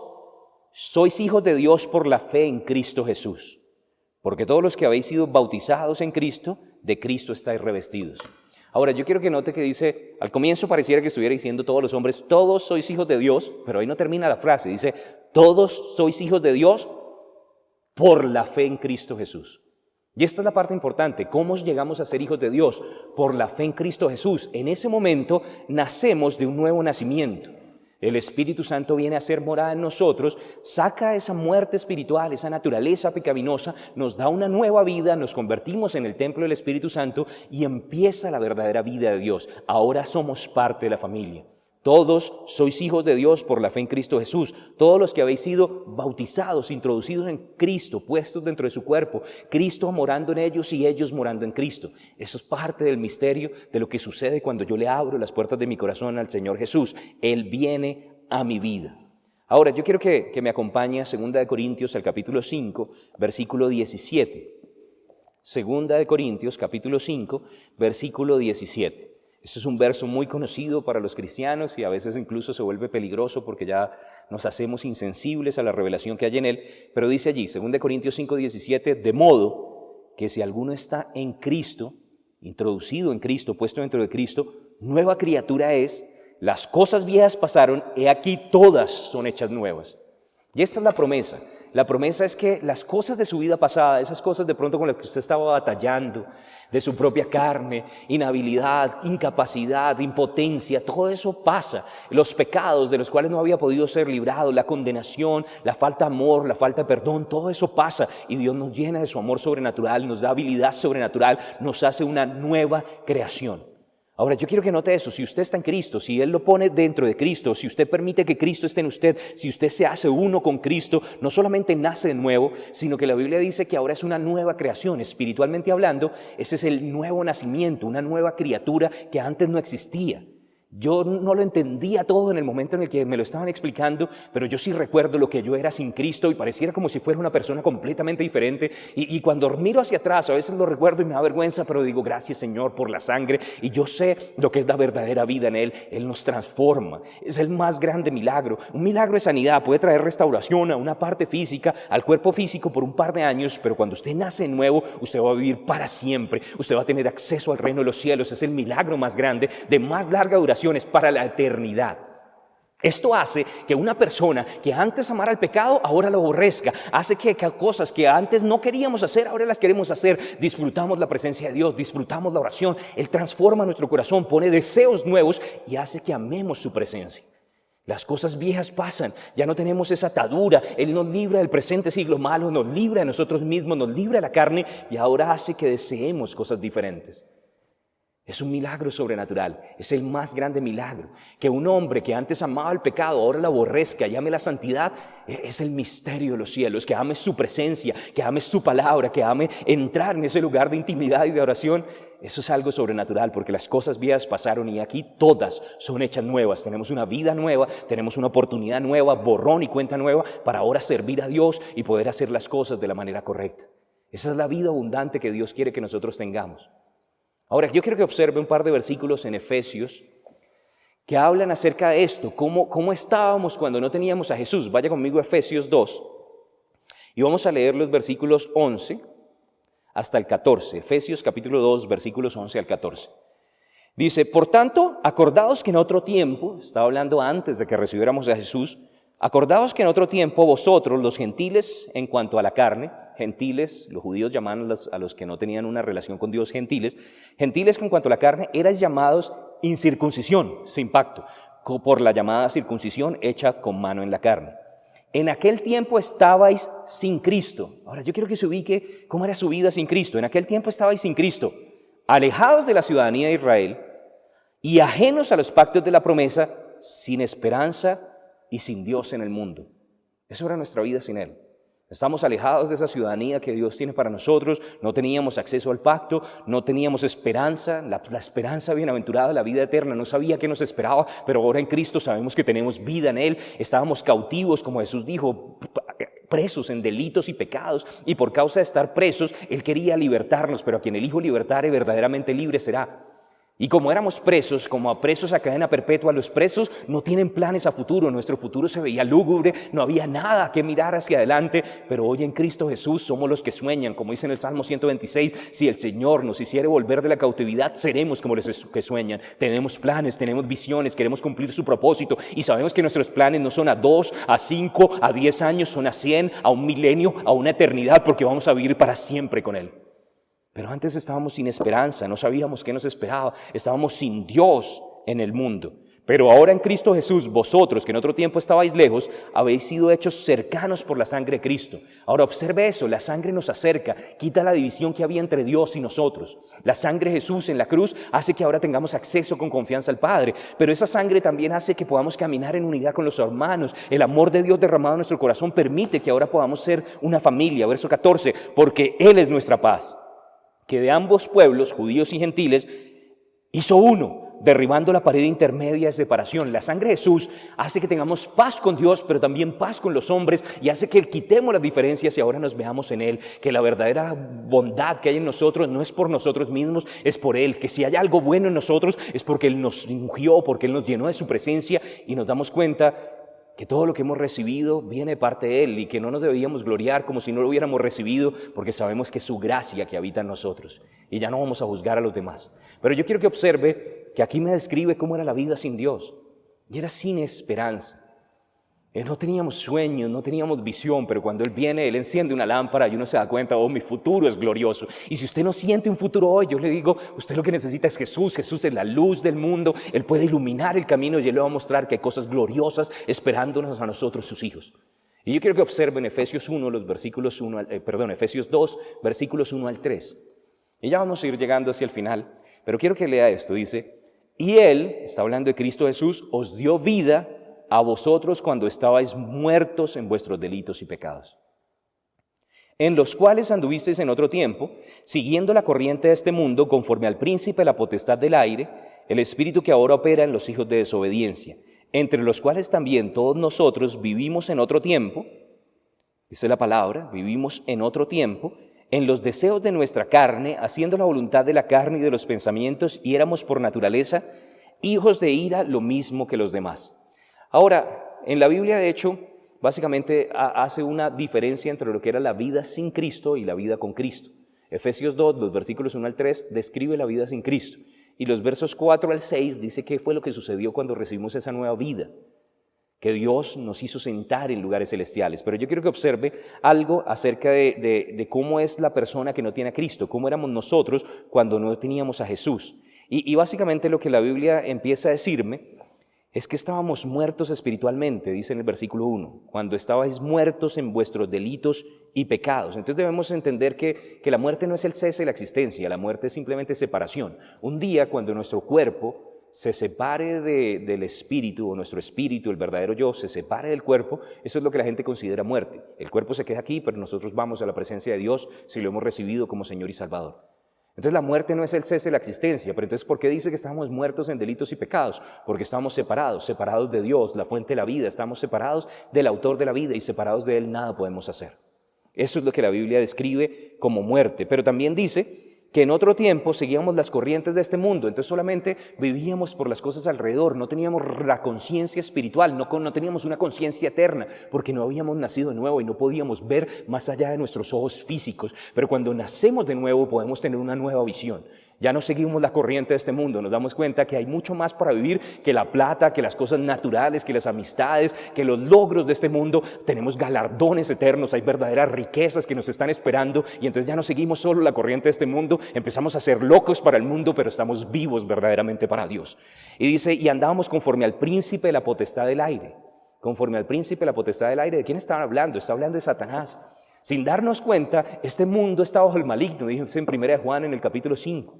sois hijos de Dios por la fe en Cristo Jesús. Porque todos los que habéis sido bautizados en Cristo, de Cristo estáis revestidos. Ahora, yo quiero que note que dice, al comienzo pareciera que estuviera diciendo todos los hombres, todos sois hijos de Dios, pero ahí no termina la frase, dice, todos sois hijos de Dios por la fe en Cristo Jesús. Y esta es la parte importante, ¿cómo llegamos a ser hijos de Dios? Por la fe en Cristo Jesús. En ese momento nacemos de un nuevo nacimiento. El Espíritu Santo viene a hacer morada en nosotros, saca esa muerte espiritual, esa naturaleza pecaminosa, nos da una nueva vida, nos convertimos en el templo del Espíritu Santo y empieza la verdadera vida de Dios. Ahora somos parte de la familia. Todos sois hijos de Dios por la fe en Cristo Jesús. Todos los que habéis sido bautizados, introducidos en Cristo, puestos dentro de su cuerpo, Cristo morando en ellos y ellos morando en Cristo. Eso es parte del misterio de lo que sucede cuando yo le abro las puertas de mi corazón al Señor Jesús. Él viene a mi vida. Ahora, yo quiero que me acompañe a 2 Corintios, al capítulo 5, versículo 17. 2 Corintios, capítulo 5, versículo 17. Este es un verso muy conocido para los cristianos y a veces incluso se vuelve peligroso porque ya nos hacemos insensibles a la revelación que hay en él. Pero dice allí, 2 Corintios 5, 17, de modo que si alguno está en Cristo, introducido en Cristo, puesto dentro de Cristo, nueva criatura es, las cosas viejas pasaron, he aquí todas son hechas nuevas. Y esta es la promesa. La promesa es que las cosas de su vida pasada, esas cosas de pronto con las que usted estaba batallando, de su propia carne, inhabilidad, incapacidad, impotencia, todo eso pasa. Los pecados de los cuales no había podido ser librado, la condenación, la falta de amor, la falta de perdón, todo eso pasa. Y Dios nos llena de su amor sobrenatural, nos da habilidad sobrenatural, nos hace una nueva creación. Ahora, yo quiero que note eso, si usted está en Cristo, si Él lo pone dentro de Cristo, si usted permite que Cristo esté en usted, si usted se hace uno con Cristo, no solamente nace de nuevo, sino que la Biblia dice que ahora es una nueva creación, espiritualmente hablando, ese es el nuevo nacimiento, una nueva criatura que antes no existía. Yo no lo entendía todo en el momento en el que me lo estaban explicando, pero yo sí recuerdo lo que yo era sin Cristo y pareciera como si fuera una persona completamente diferente. Y cuando miro hacia atrás, a veces lo recuerdo y me da vergüenza, pero digo, gracias Señor por la sangre. Y yo sé lo que es la verdadera vida en Él. Él nos transforma. Es el más grande milagro. Un milagro de sanidad puede traer restauración a una parte física, al cuerpo físico por un par de años, pero cuando usted nace de nuevo, usted va a vivir para siempre. Usted va a tener acceso al reino de los cielos. Es el milagro más grande, de más larga duración. Para la eternidad. Esto hace que una persona que antes amara el pecado, ahora lo aborrezca. Hace que cosas que antes no queríamos hacer, ahora las queremos hacer. Disfrutamos la presencia de Dios, disfrutamos la oración. Él transforma nuestro corazón, pone deseos nuevos y hace que amemos su presencia. Las cosas viejas pasan, ya no tenemos esa atadura. Él nos libra del presente siglo malo, nos libra de nosotros mismos, nos libra de la carne y ahora hace que deseemos cosas diferentes. Es un milagro sobrenatural, es el más grande milagro. Que un hombre que antes amaba el pecado, ahora lo aborrezca y ame la santidad, es el misterio de los cielos. Que ame su presencia, que ame su palabra, que ame entrar en ese lugar de intimidad y de oración. Eso es algo sobrenatural porque las cosas viejas pasaron y aquí todas son hechas nuevas. Tenemos una vida nueva, tenemos una oportunidad nueva, borrón y cuenta nueva para ahora servir a Dios y poder hacer las cosas de la manera correcta. Esa es la vida abundante que Dios quiere que nosotros tengamos. Ahora, yo quiero que observe un par de versículos en Efesios que hablan acerca de esto, cómo estábamos cuando no teníamos a Jesús. Vaya conmigo a Efesios 2 y vamos a leer los versículos 11 hasta el 14. Efesios capítulo 2, versículos 11 al 14. Dice, por tanto, acordaos que en otro tiempo, estaba hablando antes de que recibiéramos a Jesús, acordaos que en otro tiempo vosotros, los gentiles en cuanto a la carne, gentiles, los judíos llamaban a los que no tenían una relación con Dios gentiles que en cuanto a la carne erais llamados incircuncisión, sin pacto, por la llamada circuncisión hecha con mano en la carne. En aquel tiempo estabais sin Cristo. Ahora yo quiero que se ubique cómo era su vida sin Cristo. En aquel tiempo estabais sin Cristo, alejados de la ciudadanía de Israel y ajenos a los pactos de la promesa, sin esperanza y sin Dios en el mundo. Eso era nuestra vida sin Él. Estamos alejados de esa ciudadanía que Dios tiene para nosotros, no teníamos acceso al pacto, no teníamos esperanza, la esperanza bienaventurada, la vida eterna, no sabía qué nos esperaba, pero ahora en Cristo sabemos que tenemos vida en Él. Estábamos cautivos, como Jesús dijo, presos en delitos y pecados, y por causa de estar presos, Él quería libertarnos, pero a quien el Hijo libertare verdaderamente libre será. Y como éramos presos, como a presos a cadena perpetua, los presos no tienen planes a futuro, nuestro futuro se veía lúgubre, no había nada que mirar hacia adelante, pero hoy en Cristo Jesús somos los que sueñan, como dice en el Salmo 126, si el Señor nos hiciere volver de la cautividad, seremos como los que sueñan, tenemos planes, tenemos visiones, queremos cumplir su propósito y sabemos que nuestros planes no son a 2, a 5, a 10 años, son a 100, a un milenio, a una eternidad, porque vamos a vivir para siempre con Él. Pero antes estábamos sin esperanza, no sabíamos qué nos esperaba, estábamos sin Dios en el mundo. Pero ahora en Cristo Jesús, vosotros que en otro tiempo estabais lejos, habéis sido hechos cercanos por la sangre de Cristo. Ahora observe eso, la sangre nos acerca, quita la división que había entre Dios y nosotros. La sangre de Jesús en la cruz hace que ahora tengamos acceso con confianza al Padre, pero esa sangre también hace que podamos caminar en unidad con los hermanos. El amor de Dios derramado en nuestro corazón permite que ahora podamos ser una familia. Verso 14, porque Él es nuestra paz, que de ambos pueblos, judíos y gentiles, hizo uno, derribando la pared intermedia de separación. La sangre de Jesús hace que tengamos paz con Dios, pero también paz con los hombres, y hace que quitemos las diferencias y ahora nos veamos en Él, que la verdadera bondad que hay en nosotros no es por nosotros mismos, es por Él, que si hay algo bueno en nosotros es porque Él nos ungió, porque Él nos llenó de su presencia, y nos damos cuenta que todo lo que hemos recibido viene de parte de Él y que no nos debíamos gloriar como si no lo hubiéramos recibido, porque sabemos que es su gracia que habita en nosotros y ya no vamos a juzgar a los demás. Pero yo quiero que observe que aquí me describe cómo era la vida sin Dios, y era sin esperanza. No teníamos sueños, no teníamos visión, pero cuando Él viene, Él enciende una lámpara y uno se da cuenta, oh, mi futuro es glorioso. Y si usted no siente un futuro hoy, yo le digo, usted lo que necesita es Jesús. Jesús es la luz del mundo, Él puede iluminar el camino y Él le va a mostrar que hay cosas gloriosas esperándonos a nosotros, sus hijos. Y yo quiero que observen Efesios 2, versículos 1 al 3. Y ya vamos a ir llegando hacia el final, pero quiero que lea esto, dice, y Él, está hablando de Cristo Jesús, os dio vida a vosotros cuando estabais muertos en vuestros delitos y pecados, en los cuales anduvisteis en otro tiempo, siguiendo la corriente de este mundo, conforme al príncipe de la potestad del aire, el espíritu que ahora opera en los hijos de desobediencia, entre los cuales también todos nosotros vivimos en otro tiempo, dice la palabra, vivimos en otro tiempo, en los deseos de nuestra carne, haciendo la voluntad de la carne y de los pensamientos, y éramos por naturaleza hijos de ira, lo mismo que los demás. Ahora, en la Biblia, de hecho, básicamente hace una diferencia entre lo que era la vida sin Cristo y la vida con Cristo. Efesios 2, los versículos 1 al 3, describe la vida sin Cristo. Y los versos 4 al 6 dice qué fue lo que sucedió cuando recibimos esa nueva vida, que Dios nos hizo sentar en lugares celestiales. Pero yo quiero que observe algo acerca de cómo es la persona que no tiene a Cristo, cómo éramos nosotros cuando no teníamos a Jesús. Y básicamente lo que la Biblia empieza a decirme es que estábamos muertos espiritualmente, dice en el versículo 1, cuando estabais muertos en vuestros delitos y pecados. Entonces debemos entender que la muerte no es el cese de la existencia, la muerte es simplemente separación. Un día cuando nuestro cuerpo se separe del espíritu, o nuestro espíritu, el verdadero yo, se separe del cuerpo, eso es lo que la gente considera muerte. El cuerpo se queda aquí, pero nosotros vamos a la presencia de Dios si lo hemos recibido como Señor y Salvador. Entonces la muerte no es el cese de la existencia, pero entonces ¿por qué dice que estamos muertos en delitos y pecados? Porque estamos separados de Dios, la fuente de la vida, estamos separados del autor de la vida y separados de Él nada podemos hacer. Eso es lo que la Biblia describe como muerte, pero también dice que en otro tiempo seguíamos las corrientes de este mundo, entonces solamente vivíamos por las cosas alrededor, no teníamos la conciencia espiritual, no teníamos una conciencia eterna, porque no habíamos nacido de nuevo y no podíamos ver más allá de nuestros ojos físicos, pero cuando nacemos de nuevo podemos tener una nueva visión. Ya no seguimos la corriente de este mundo, nos damos cuenta que hay mucho más para vivir que la plata, que las cosas naturales, que las amistades, que los logros de este mundo. Tenemos galardones eternos, hay verdaderas riquezas que nos están esperando y entonces ya no seguimos solo la corriente de este mundo, empezamos a ser locos para el mundo, pero estamos vivos verdaderamente para Dios. Y dice, y andábamos conforme al príncipe de la potestad del aire. conforme al príncipe de la potestad del aire. ¿De quién está hablando? Está hablando de Satanás. Sin darnos cuenta, este mundo está bajo el maligno, dice en 1 Juan en el capítulo 5.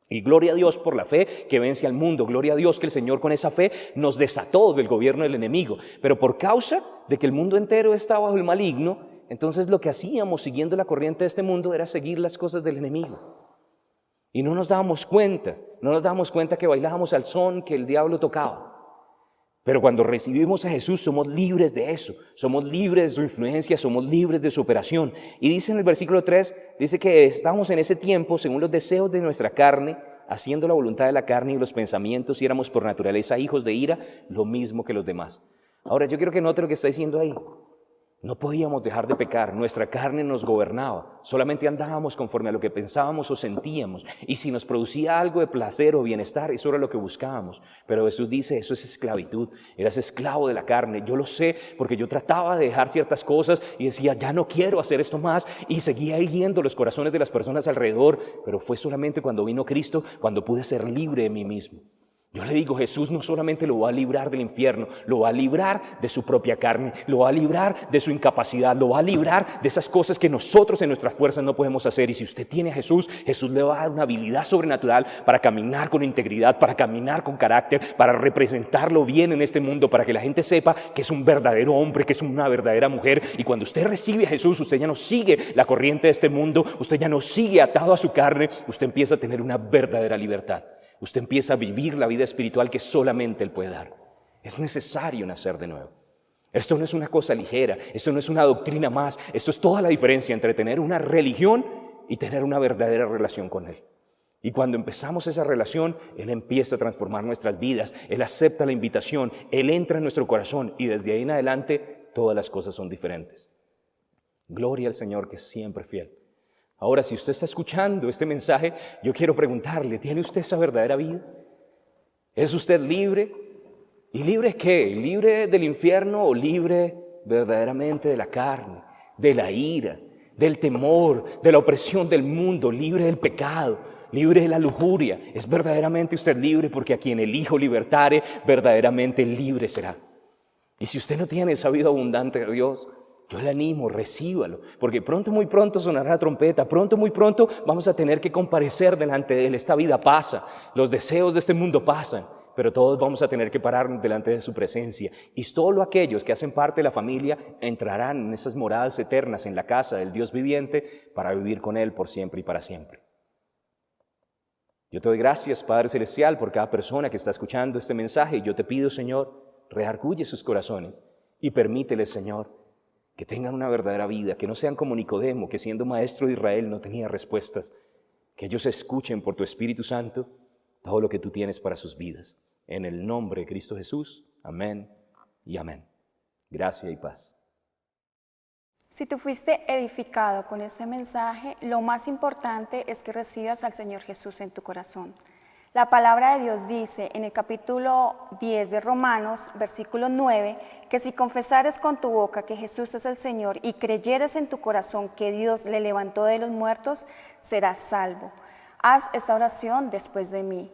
Y gloria a Dios por la fe que vence al mundo. Gloria a Dios que el Señor con esa fe nos desató del gobierno del enemigo. Pero por causa de que el mundo entero está bajo el maligno, entonces lo que hacíamos siguiendo la corriente de este mundo era seguir las cosas del enemigo. Y no nos dábamos cuenta que bailábamos al son que el diablo tocaba. Pero cuando recibimos a Jesús somos libres de eso, somos libres de su influencia, somos libres de su operación. Y dice en el versículo 3, dice que estamos en ese tiempo según los deseos de nuestra carne, haciendo la voluntad de la carne y los pensamientos, y éramos por naturaleza hijos de ira, lo mismo que los demás. Ahora yo quiero que note lo que está diciendo ahí. No podíamos dejar de pecar, nuestra carne nos gobernaba, solamente andábamos conforme a lo que pensábamos o sentíamos, y si nos producía algo de placer o bienestar, eso era lo que buscábamos. Pero Jesús dice, eso es esclavitud, eras esclavo de la carne. Yo lo sé porque yo trataba de dejar ciertas cosas y decía, ya no quiero hacer esto más, y seguía hiriendo los corazones de las personas alrededor, pero fue solamente cuando vino Cristo, cuando pude ser libre de mí mismo. Yo le digo, Jesús no solamente lo va a librar del infierno, lo va a librar de su propia carne, lo va a librar de su incapacidad, lo va a librar de esas cosas que nosotros en nuestras fuerzas no podemos hacer. Y si usted tiene a Jesús, Jesús le va a dar una habilidad sobrenatural para caminar con integridad, para caminar con carácter, para representarlo bien en este mundo, para que la gente sepa que es un verdadero hombre, que es una verdadera mujer. Y cuando usted recibe a Jesús, usted ya no sigue la corriente de este mundo, usted ya no sigue atado a su carne, usted empieza a tener una verdadera libertad. Usted empieza a vivir la vida espiritual que solamente Él puede dar. Es necesario nacer de nuevo. Esto no es una cosa ligera, esto no es una doctrina más, esto es toda la diferencia entre tener una religión y tener una verdadera relación con Él. Y cuando empezamos esa relación, Él empieza a transformar nuestras vidas, Él acepta la invitación, Él entra en nuestro corazón y desde ahí en adelante todas las cosas son diferentes. Gloria al Señor que es siempre fiel. Ahora, si usted está escuchando este mensaje, yo quiero preguntarle, ¿tiene usted esa verdadera vida? ¿Es usted libre? ¿Y libre qué? ¿Libre del infierno o libre verdaderamente de la carne, de la ira, del temor, de la opresión del mundo, libre del pecado, libre de la lujuria? ¿Es verdaderamente usted libre? Porque a quien el Hijo libertare, verdaderamente libre será. Y si usted no tiene esa vida abundante de Dios, yo le animo, recíbalo, porque pronto, muy pronto sonará la trompeta, pronto, muy pronto vamos a tener que comparecer delante de Él. Esta vida pasa, los deseos de este mundo pasan, pero todos vamos a tener que pararnos delante de su presencia. Y solo aquellos que hacen parte de la familia entrarán en esas moradas eternas, en la casa del Dios viviente, para vivir con Él por siempre y para siempre. Yo te doy gracias, Padre Celestial, por cada persona que está escuchando este mensaje. Y yo te pido, Señor, redarguye sus corazones y permítele, Señor, que tengan una verdadera vida, que no sean como Nicodemo, que siendo maestro de Israel no tenía respuestas, que ellos escuchen por tu Espíritu Santo todo lo que tú tienes para sus vidas. En el nombre de Cristo Jesús, amén y amén. Gracia y paz. Si tú fuiste edificado con este mensaje, lo más importante es que recibas al Señor Jesús en tu corazón. La palabra de Dios dice en el capítulo 10 de Romanos, versículo 9, que si confesares con tu boca que Jesús es el Señor y creyeres en tu corazón que Dios le levantó de los muertos, serás salvo. Haz esta oración después de mí.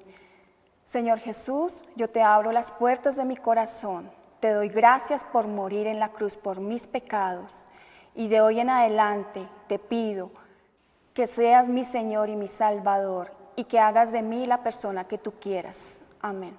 Señor Jesús, yo te abro las puertas de mi corazón. Te doy gracias por morir en la cruz por mis pecados. Y de hoy en adelante te pido que seas mi Señor y mi Salvador y que hagas de mí la persona que tú quieras. Amén.